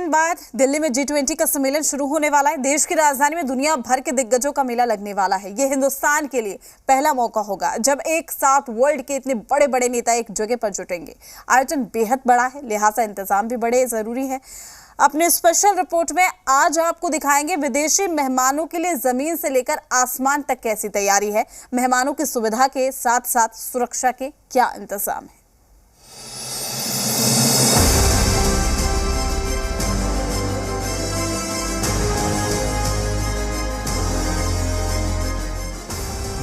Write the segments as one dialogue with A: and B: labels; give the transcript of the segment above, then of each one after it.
A: दिन बाद दिल्ली में G20 का सम्मेलन शुरू होने वाला है। देश की राजधानी में दुनिया भर के दिग्गजों का मेला लगने वाला है। ये हिंदुस्तान के लिए पहला मौका होगा जब एक साथ वर्ल्ड के इतने बड़े बड़े नेता एक जगह पर जुटेंगे। आयोजन बेहद बड़ा है, लिहाजा इंतजाम भी बड़े जरूरी है। अपने स्पेशल रिपोर्ट में आज आपको दिखाएंगे विदेशी मेहमानों के लिए जमीन से लेकर आसमान तक कैसी तैयारी है, मेहमानों की सुविधा के साथ साथ सुरक्षा के क्या इंतजाम है।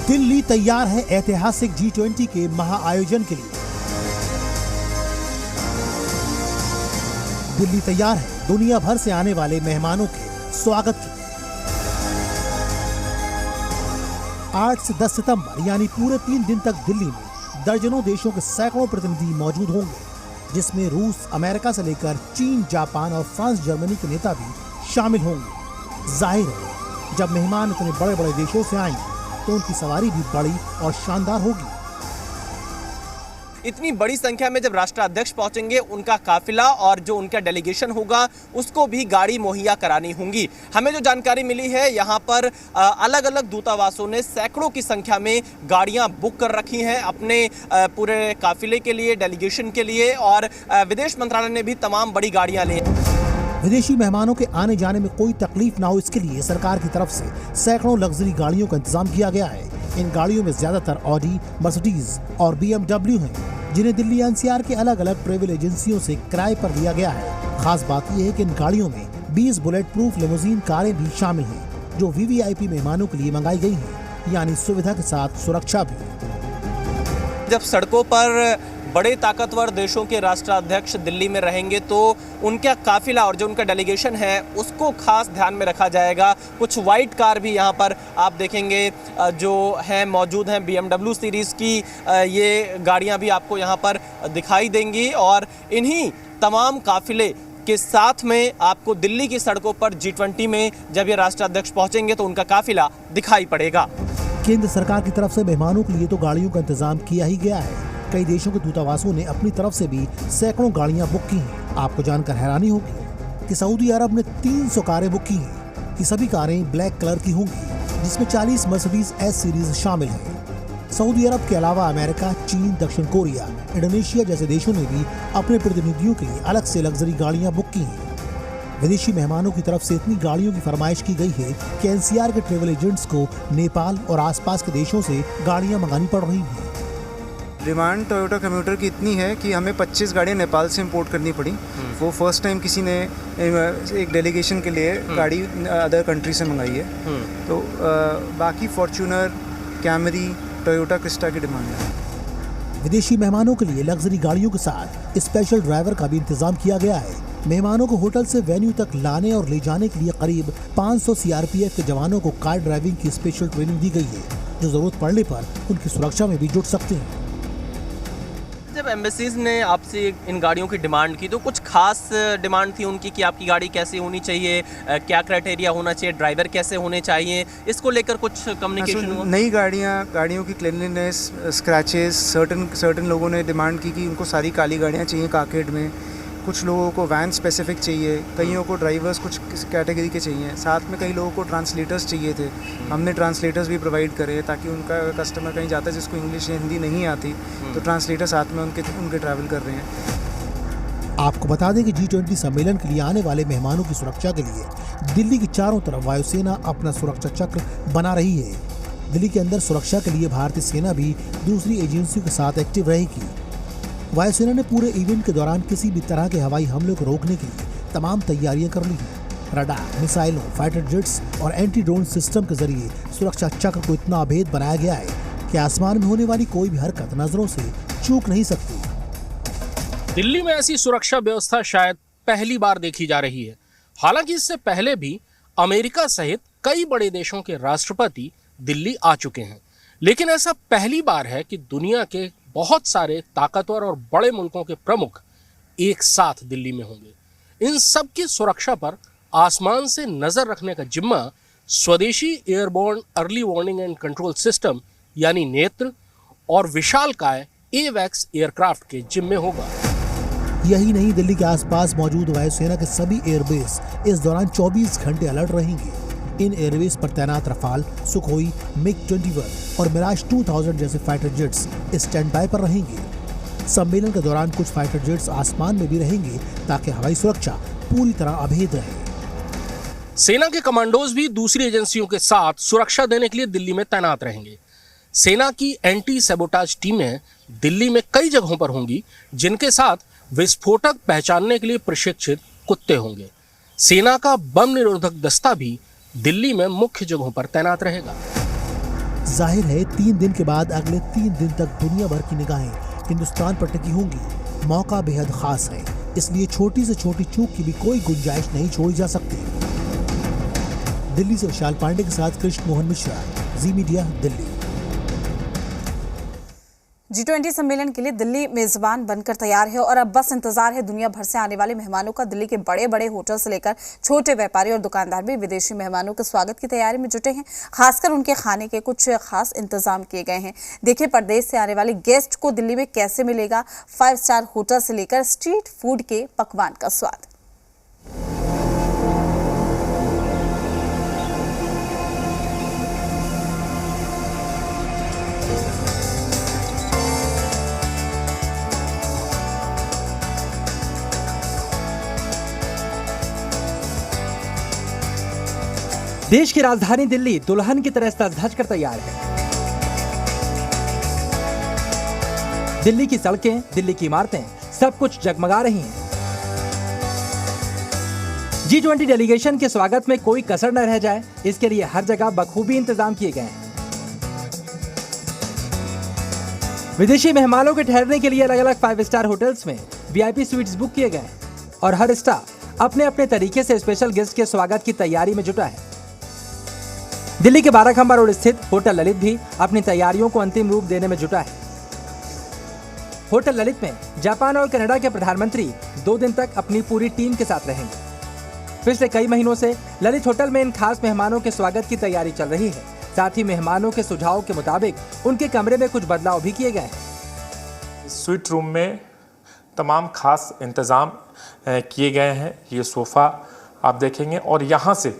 B: दिल्ली तैयार है ऐतिहासिक G20 के महाआयोजन के लिए। दिल्ली तैयार है दुनिया भर से आने वाले मेहमानों के स्वागत के लिए। 8 से 10 सितंबर यानी पूरे 3 दिन तक दिल्ली में दर्जनों देशों के सैकड़ों प्रतिनिधि मौजूद होंगे, जिसमें रूस, अमेरिका से लेकर चीन, जापान और फ्रांस, जर्मनी के नेता भी शामिल होंगे। जाहिर है जब मेहमान इतने बड़े बड़े देशों से आएंगे तो उनकी सवारी भी बड़ी और शानदार होगी।
C: इतनी बड़ी संख्या में जब राष्ट्राध्यक्ष पहुंचेंगे, उनका काफिला और जो उनका डेलीगेशन होगा उसको भी गाड़ी मुहैया करानी होंगी। हमें जो जानकारी मिली है, यहाँ पर अलग अलग दूतावासों ने सैकड़ों की संख्या में गाड़ियां बुक कर रखी हैं अपने पूरे काफिले के लिए, डेलीगेशन के लिए, और विदेश मंत्रालय ने भी तमाम बड़ी गाड़ियां ली।
B: विदेशी मेहमानों के आने जाने में कोई तकलीफ ना हो, इसके लिए सरकार की तरफ से सैकड़ों लग्जरी गाड़ियों का इंतजाम किया गया है। इन गाड़ियों में ज्यादातर ऑडी, मर्सिडीज और BMW हैं, जिन्हें दिल्ली NCR के अलग अलग ट्रेवल एजेंसियों से किराए पर लिया गया है। खास बात यह है कि इन गाड़ियों में 20 बुलेट प्रूफ लिमोजीन कारें भी शामिल हैं, जो VVIP मेहमानों के लिए मंगाई गई हैं, यानी सुविधा के साथ सुरक्षा भी।
C: जब सड़कों पर बड़े ताकतवर देशों के राष्ट्राध्यक्ष दिल्ली में रहेंगे तो उनका काफिला और जो उनका डेलीगेशन है उसको खास ध्यान में रखा जाएगा। कुछ वाइट कार भी यहाँ पर आप देखेंगे जो हैं मौजूद हैं, BMW सीरीज़ की ये गाड़ियाँ भी आपको यहाँ पर दिखाई देंगी, और इन्हीं तमाम काफिले के साथ में आपको दिल्ली की सड़कों पर G20 में जब ये राष्ट्राध्यक्ष पहुँचेंगे तो उनका काफिला दिखाई पड़ेगा।
B: केंद्र सरकार की तरफ से मेहमानों के लिए तो गाड़ियों का इंतजाम किया ही गया है। कई देशों के दूतावासों ने अपनी तरफ से भी सैकड़ों गाड़ियां बुक की हैं। आपको जानकर हैरानी होगी कि सऊदी अरब ने 300 कारें बुक की हैं। ये सभी कारें ब्लैक कलर की होंगी, जिसमें 40 मर्सिडीज S सीरीज शामिल हैं। सऊदी अरब के अलावा अमेरिका, चीन, दक्षिण कोरिया, इंडोनेशिया जैसे देशों ने भी अपने प्रतिनिधियों के लिए अलग से लग्जरी गाड़ियां बुक की हैं। विदेशी मेहमानों की तरफ से इतनी गाड़ियों की फरमाइश की गई है कि NCR के ट्रेवल एजेंट्स को नेपाल और आसपास के देशों से गाड़ियां मंगानी पड़ रही हैं।
D: डिमांड टोयोटा कम्यूटर की इतनी है कि हमें 25 गाड़ियाँ नेपाल से इंपोर्ट करनी पड़ी। वो फर्स्ट टाइम किसी ने एक डेलीगेशन के लिए गाड़ी अदर कंट्री से मंगाई है। तो बाकी फॉर्च्यूनर, कैमरी, टोयोटा क्रिस्टा की डिमांड है।
B: विदेशी मेहमानों के लिए लग्जरी गाड़ियों के साथ स्पेशल ड्राइवर का भी इंतजाम किया गया है। मेहमानों को होटल से वेन्यू तक लाने और ले जाने के लिए करीब 500 CRPF के जवानों को कार ड्राइविंग की स्पेशल ट्रेनिंग दी गई है, जो जरूरत पड़ने पर उनकी सुरक्षा में भी जुट सकते हैं।
C: जब एम्बेसीज ने आपसे इन गाड़ियों की डिमांड की तो कुछ खास डिमांड थी उनकी कि आपकी गाड़ी कैसे होनी चाहिए, क्या क्राइटेरिया होना चाहिए, ड्राइवर कैसे होने चाहिए, इसको लेकर कुछ कम्युनिकेशन हुआ?
D: नई गाड़ियों की क्लीनलीनेस, स्क्रैचेस, सर्टन लोगों ने डिमांड की कि उनको सारी काली गाड़ियाँ चाहिए काकेड में। कुछ लोगों को वैन स्पेसिफिक चाहिए, कईयों को ड्राइवर्स कुछ कैटेगरी के चाहिए, साथ में कई लोगों को ट्रांसलेटर्स चाहिए थे। हमने ट्रांसलेटर्स भी प्रोवाइड करे ताकि उनका कस्टमर कहीं जाता है जिसको इंग्लिश या हिंदी नहीं आती तो ट्रांसलेटर साथ में उनके ट्रैवल कर रहे हैं।
B: आपको बता दें कि G20 सम्मेलन के लिए आने वाले मेहमानों की सुरक्षा के लिए दिल्ली की चारों तरफ वायुसेना अपना सुरक्षा चक्र बना रही है। दिल्ली के अंदर सुरक्षा के लिए भारतीय सेना भी दूसरी एजेंसियों के साथ एक्टिव रहेगी। वायुसेना ने पूरे इवेंट के दौरान किसी भी तरह के हवाई हमलों को रोकने के लिए तमाम तैयारियां कर ली हैं। रडार, मिसाइलों, फाइटर जेट्स और एंटी ड्रोन सिस्टम के जरिए सुरक्षा चक्र को इतना अभेद बनाया गया है कि आसमान में होने वाली कोई भी हरकत नजरों से चूक नहीं सकती।
E: दिल्ली में ऐसी सुरक्षा व्यवस्था शायद पहली बार देखी जा रही है। हालांकि इससे पहले भी अमेरिका सहित कई बड़े देशों के राष्ट्रपति दिल्ली आ चुके हैं, लेकिन ऐसा पहली बार है कि दुनिया के बहुत सारे ताकतवर और बड़े मुल्कों के प्रमुख एक साथ दिल्ली में होंगे। इन सब की सुरक्षा पर आसमान से नजर रखने का जिम्मा स्वदेशी airborne early warning and control system यानी नेत्र और विशालकाय AWACS एयरक्राफ्ट के जिम्मे होगा।
B: यही नहीं, दिल्ली के आसपास मौजूद वायुसेना के सभी एयरबेस इस दौरान 24 घंटे अलर्ट रहेंगे। इन एयरबेस पर तैनात रफाल, सुखोई, मिग-21 और मिराज 2000 जैसे फाइटर जेट्स स्टैंड बाय पर रहेंगे। सम्मेलन के दौरान कुछ फाइटर जेट्स आसमान में भी रहेंगे ताकि हवाई सुरक्षा पूरी तरह अभेद रहे।
E: सेना के कमांडोज भी दूसरी एजेंसियों के साथ सुरक्षा देने के लिए दिल्ली में तैनात रहेंगे। सेना की एंटी सैबोटाज टीमें दिल्ली में कई जगहों पर होंगी, जिनके साथ विस्फोटक पहचानने के लिए प्रशिक्षित कुत्ते होंगे। सेना का बम निरोधक दस्ता भी दिल्ली में मुख्य जगहों पर तैनात रहेगा।
B: जाहिर है 3 दिन के बाद अगले 3 दिन तक दुनिया भर की निगाहें हिंदुस्तान पर टिकी होंगी। मौका बेहद खास है, इसलिए छोटी से छोटी चूक की भी कोई गुंजाइश नहीं छोड़ी जा सकती। दिल्ली से विशाल पांडे के साथ कृष्ण मोहन मिश्रा, जी मीडिया, दिल्ली।
A: G20 सम्मेलन के लिए दिल्ली मेजबान बनकर तैयार है और अब बस इंतजार है दुनिया भर से आने वाले मेहमानों का। दिल्ली के बड़े बड़े होटल से लेकर छोटे व्यापारी और दुकानदार भी विदेशी मेहमानों के स्वागत की तैयारी में जुटे हैं। खासकर उनके खाने के कुछ खास इंतजाम किए गए हैं। देखिए परदेश से आने वाले गेस्ट को दिल्ली में कैसे मिलेगा 5 स्टार होटल से लेकर स्ट्रीट फूड के पकवान का स्वाद।
F: देश की राजधानी दिल्ली दुल्हन की तरह सज-धज कर तैयार है। दिल्ली की सड़कें, दिल्ली की इमारतें, सब कुछ जगमगा रही हैं। G20 डेलीगेशन के स्वागत में कोई कसर न रह जाए, इसके लिए हर जगह बखूबी इंतजाम किए गए हैं। विदेशी मेहमानों के ठहरने के लिए अलग अलग 5 स्टार होटल्स में VIP स्वीट्स बुक किए गए हैं और हर स्टाफ अपने अपने तरीके से स्पेशल गेस्ट के स्वागत की तैयारी में जुटा है। दिल्ली के 12 खंबा रोड स्थित होटल ललित भी अपनी तैयारियों को अंतिम रूप देने में जुटा है। होटल ललित में जापान और कनाडा के प्रधानमंत्री 2 दिन तक अपनी पूरी टीम के साथ रहेंगे। पिछले कई महीनों से ललित होटल में इन खास मेहमानों के स्वागत की तैयारी चल रही है। साथ ही मेहमानों के सुझाव के मुताबिक उनके कमरे में कुछ बदलाव भी किए गए हैं।
G: स्वीट रूम में तमाम खास इंतज़ाम किए गए हैं। ये सोफ़ा आप देखेंगे और यहाँ से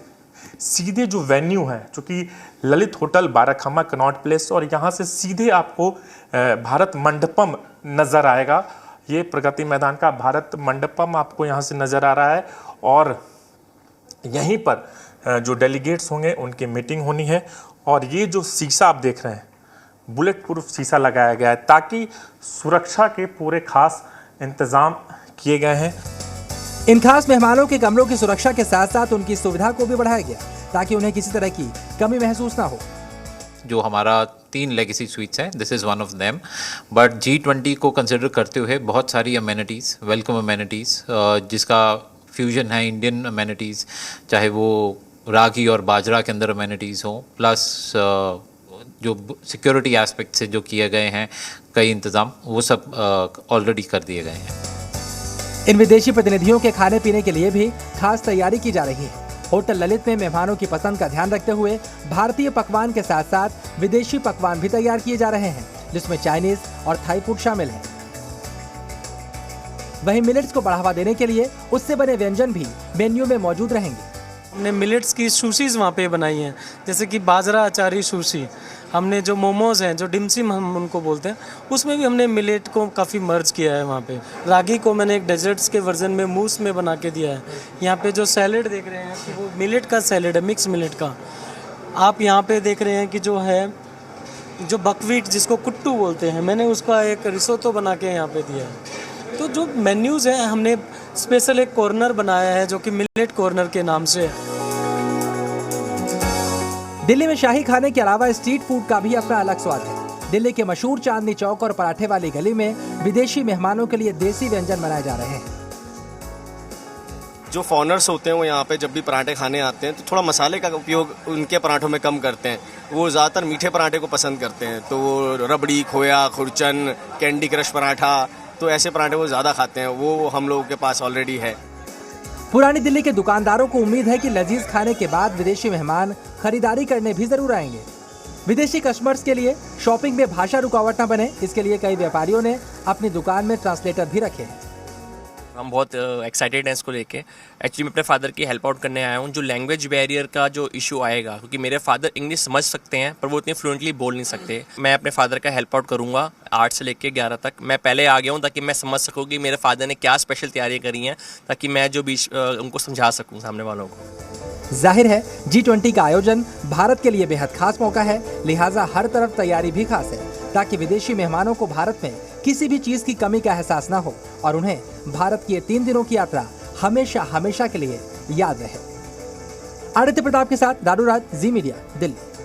G: सीधे जो वेन्यू है, चूँकि ललित होटल 12 खंबा कनॉट प्लेस, और यहाँ से सीधे आपको भारत मंडपम नज़र आएगा। ये प्रगति मैदान का भारत मंडपम आपको यहाँ से नज़र आ रहा है और यहीं पर जो डेलीगेट्स होंगे उनकी मीटिंग होनी है। और ये जो शीशा आप देख रहे हैं, बुलेट प्रूफ शीशा लगाया गया है ताकि सुरक्षा के पूरे खास इंतज़ाम किए गए हैं।
F: इन खास मेहमानों के कमरों की सुरक्षा के साथ साथ उनकी सुविधा को भी बढ़ाया गया ताकि उन्हें किसी तरह की कमी महसूस ना हो।
H: जो हमारा 3 लेगेसी स्वीट्स हैं, this is one of them. But G20 को कंसिडर करते हुए बहुत सारी अमेनिटीज़, वेलकम अमेनिटीज़, जिसका फ्यूजन है इंडियन अमेनिटीज़, चाहे वो रागी और बाजरा के अंदर अमेनिटीज़ हों, प्लस जो सिक्योरिटी एस्पेक्ट से जो किए गए हैं कई इंतज़ाम, वो सब ऑलरेडी कर दिए गए हैं।
F: इन विदेशी प्रतिनिधियों के खाने पीने के लिए भी खास तैयारी की जा रही है। होटल ललित में मेहमानों की पसंद का ध्यान रखते हुए भारतीय पकवान के साथ साथ विदेशी पकवान भी तैयार किए जा रहे हैं, जिसमें चाइनीज और थाई फूड शामिल है। वहीं मिलेट्स को बढ़ावा देने के लिए उससे बने व्यंजन भी मेन्यू में मौजूद रहेंगे।
I: हमने मिलेट्स की सुशीज़ वहाँ पे बनाई हैं, जैसे कि बाजरा अचारी सुशी। हमने जो मोमोज़ हैं, जो डिमसिम हम उनको बोलते हैं, उसमें भी हमने मिलेट को काफ़ी मर्ज किया है। वहाँ पे रागी को मैंने एक डेजर्ट्स के वर्जन में मूस में बना के दिया है। यहाँ पे जो सैलेड देख रहे हैं कि वो मिलेट का सैलेड है, मिक्स मिलेट का। आप यहाँ पे देख रहे हैं कि जो है जो बकवीट जिसको कुट्टू बोलते हैं, मैंने उसका एक रिसोतो बना के यहाँ पे दिया है। तो जो मेन्यूज़ हैं, हमने स्पेशल एक कॉर्नर बनाया है जो कि मिलेट कॉर्नर के नाम से है।
F: दिल्ली में शाही खाने के अलावा स्ट्रीट फूड का भी अपना अलग स्वाद है। दिल्ली के मशहूर चांदनी चौक और पराठे वाली गली में विदेशी मेहमानों के लिए देसी व्यंजन बनाए जा रहे हैं।
J: जो फॉरनर्स होते हैं वो यहाँ पे जब भी पराठे खाने आते हैं तो थोड़ा मसाले का उपयोग उनके पराठों में कम करते हैं। वो ज़्यादातर मीठे पराठे को पसंद करते हैं, तो वो रबड़ी, खोया, खुरचन, कैंडी क्रश पराठा, तो ऐसे पराठे वो ज़्यादा खाते हैं। वो हम लोगों के पास ऑलरेडी है।
F: पुरानी दिल्ली के दुकानदारों को उम्मीद है कि लजीज खाने के बाद विदेशी मेहमान खरीदारी करने भी जरूर आएंगे। विदेशी कस्टमर्स के लिए शॉपिंग में भाषा रुकावट न बने, इसके लिए कई व्यापारियों ने अपनी दुकान में ट्रांसलेटर भी रखे हैं।
K: हम बहुत एक्साइटेड हैं इसको लेके। एक्चुअली मैं अपने फादर की हेल्प आउट करने आया हूँ। जो लैंग्वेज बैरियर का जो इशू आएगा, क्योंकि मेरे फादर इंग्लिश समझ सकते हैं पर वो इतनी फ्लुएंटली बोल नहीं सकते, मैं अपने फादर का हेल्प आउट करूँगा 8 से लेकर 11 तक। मैं पहले आ गया हूँ ताकि मैं समझ सकूँ कि मेरे फादर ने क्या स्पेशल तैयारियाँ करी हैं, ताकि मैं जो बीच उनको समझा सकूँ सामने वालों को।
F: जाहिर है G20 का आयोजन भारत के लिए बेहद खास मौका है, लिहाजा हर तरफ तैयारी भी खास है ताकि विदेशी मेहमानों को भारत में किसी भी चीज की कमी का एहसास ना हो और उन्हें भारत की ये 3 दिनों की यात्रा हमेशा हमेशा के लिए याद रहे। आदित्य प्रताप के साथ दारू राज, जी मीडिया, दिल्ली।